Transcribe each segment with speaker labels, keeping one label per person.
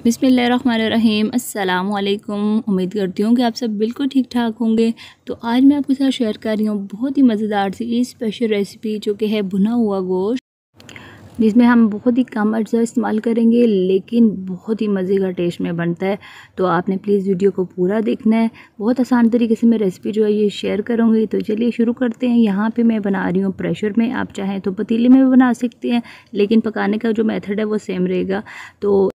Speaker 1: बिस्मिल्लाहिर्रहमानिर्रहीम। अस्सलामुअलैकुम। उम्मीद करती हूँ कि आप सब बिल्कुल ठीक ठाक होंगे। तो आज मैं आपके साथ शेयर कर रही हूँ बहुत ही मज़ेदार सी स्पेशल रेसिपी जो कि है भुना हुआ गोश्त, जिसमें हम बहुत ही कम अज्जा इस्तेमाल करेंगे लेकिन बहुत ही मज़े का टेस्ट में बनता है। तो आपने प्लीज़ वीडियो को पूरा देखना है। बहुत आसान तरीके से मैं रेसिपी जो है ये शेयर करूँगी। तो चलिए शुरू करते हैं। यहाँ पे मैं बना रही हूँ प्रेशर में, आप चाहें तो पतीले में भी बना सकते हैं, लेकिन पकाने का जो मेथड है वो सेम रहेगा। तो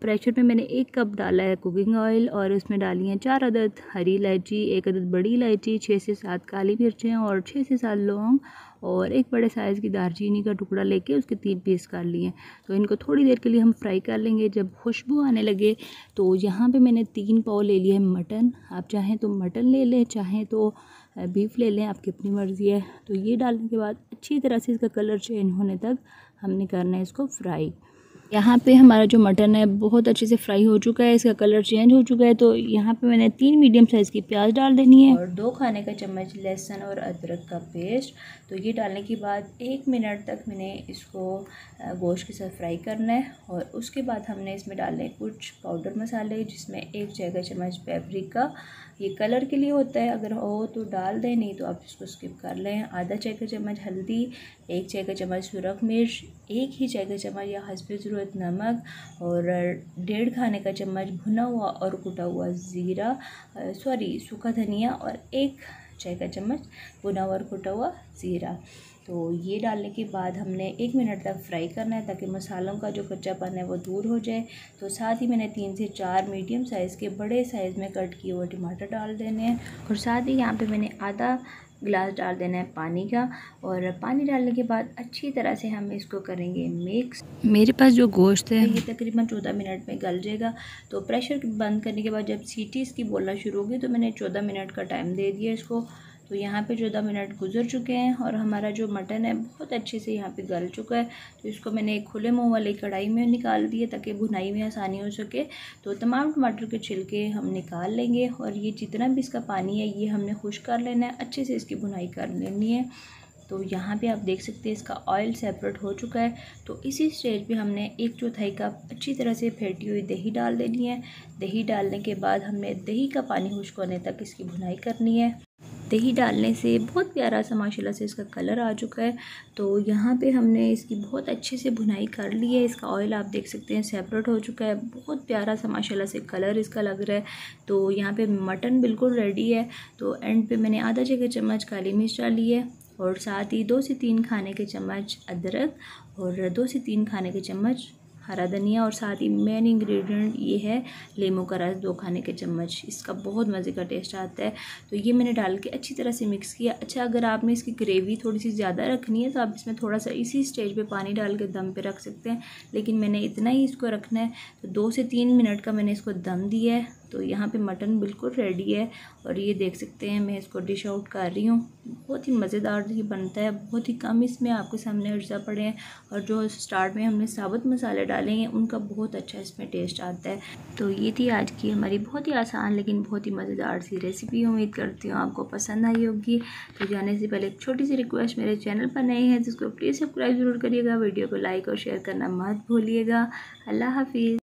Speaker 1: प्रेशर में मैंने 1 कप डाला है कुकिंग ऑयल और उसमें डाली हैं 4 अदद हरी इलायची, 1 अदद बड़ी इलायची, 6 से 7 काली मिर्चें और 6 से 7 लौंग और एक बड़े साइज़ की दालचीनी का टुकड़ा लेके उसके 3 पीस कर लिए। तो इनको थोड़ी देर के लिए हम फ्राई कर लेंगे। जब खुशबू आने लगे तो यहाँ पे मैंने 3 पाव ले लिए मटन। आप चाहें तो मटन ले लें, चाहें तो बीफ ले लें, आपकी अपनी मर्ज़ी है। तो ये डालने के बाद अच्छी तरह से इसका कलर चेंज होने तक हमने करना है इसको फ्राई। यहाँ पे हमारा जो मटन है बहुत अच्छे से फ्राई हो चुका है, इसका कलर चेंज हो चुका है। तो यहाँ पे मैंने 3 मीडियम साइज़ की प्याज डाल देनी है और 2 खाने का चम्मच लहसुन और अदरक का पेस्ट। तो ये डालने के बाद 1 मिनट तक मैंने इसको गोश्त के साथ फ्राई करना है। और उसके बाद हमने इसमें डालने कुछ पाउडर मसाले, जिसमें 1 चाय का चम्मच पेपरिका, ये कलर के लिए होता है, अगर हो तो डाल दें, नहीं तो आप इसको स्किप कर लें। आधा चाय का चम्मच हल्दी, 1 चाय का चम्मच सुरख मिर्च, 1 ही चाय का चम्मच या हस्बे ज़रूरत नमक और 1.5 खाने का चम्मच भुना हुआ और कुटा हुआ ज़ीरा, सूखा धनिया और 1 चाय का चम्मच भुना हुआ और कुटा हुआ ज़ीरा। तो ये डालने के बाद हमने 1 मिनट तक फ्राई करना है ताकि मसालों का जो कच्चापन है वो दूर हो जाए। तो साथ ही मैंने 3 से 4 मीडियम साइज़ के बड़े साइज़ में कट किए हुए टमाटर डाल देने हैं और साथ ही यहाँ पे मैंने आधा गिलास डाल देना है पानी का। और पानी डालने के बाद अच्छी तरह से हम इसको करेंगे मिक्स। मेरे पास जो गोश्त है ये तकरीबन 14 मिनट में गल जाएगा। तो प्रेशर बंद करने के बाद जब सीटी इसकी बोलना शुरू होगी तो मैंने 14 मिनट का टाइम दे दिया इसको। तो यहाँ पे 14 मिनट गुजर चुके हैं और हमारा जो मटन है बहुत अच्छे से यहाँ पे गल चुका है। तो इसको मैंने एक खुले मुँह वाली कढ़ाई में निकाल दिया ताकि भुनाई में आसानी हो सके। तो तमाम टमाटर के छिलके हम निकाल लेंगे और ये जितना भी इसका पानी है ये हमने खुश्क कर लेना है, अच्छे से इसकी भुनाई कर लेनी है। तो यहाँ पे आप देख सकते हैं इसका ऑयल सेपरेट हो चुका है। तो इसी स्टेज पे हमने 1/4 कप अच्छी तरह से फेंटी हुई दही डाल देनी है। दही डालने के बाद हमने दही का पानी खुश्क होने तक इसकी भुनाई करनी है। दही डालने से बहुत प्यारा सा माशाल्लाह से इसका कलर आ चुका है। तो यहाँ पे हमने इसकी बहुत अच्छे से भुनाई कर ली है। इसका ऑयल आप देख सकते हैं सेपरेट हो चुका है, बहुत प्यारा सा माशाल्लाह से कलर इसका लग रहा है। तो यहाँ पे मटन बिल्कुल रेडी है। तो एंड पे मैंने आधा चाय का चम्मच काली मिर्च डाली है और साथ ही 2 से 3 खाने के चम्मच अदरक और 2 से 3 खाने के चम्मच हरा धनिया और साथ ही मेन इंग्रेडिएंट ये है लीमू का रस, 2 खाने के चम्मच। इसका बहुत मज़े का टेस्ट आता है। तो ये मैंने डाल के अच्छी तरह से मिक्स किया। अच्छा, अगर आपने इसकी ग्रेवी थोड़ी सी ज़्यादा रखनी है तो आप इसमें थोड़ा सा इसी स्टेज पे पानी डाल के दम पे रख सकते हैं, लेकिन मैंने इतना ही इसको रखना है। तो 2 से 3 मिनट का मैंने इसको दम दिया है। तो यहाँ पे मटन बिल्कुल रेडी है और ये देख सकते हैं मैं इसको डिश आउट कर रही हूँ। बहुत ही मज़ेदार ही बनता है, बहुत ही कम इसमें आपके सामने अज्जा पड़े हैं और जो स्टार्ट में हमने साबुत मसाले डाले हैं उनका बहुत अच्छा इसमें टेस्ट आता है। तो ये थी आज की हमारी बहुत ही आसान लेकिन बहुत ही मज़ेदार सी रेसिपी। उम्मीद करती हूँ आपको पसंद आई होगी। तो जाने से पहले एक छोटी सी रिक्वेस्ट, मेरे चैनल पर नए हैं जिसको प्लीज़ सब्सक्राइब ज़रूर करिएगा, वीडियो को लाइक और शेयर करना मत भूलिएगा। अल्लाह हाफिज़।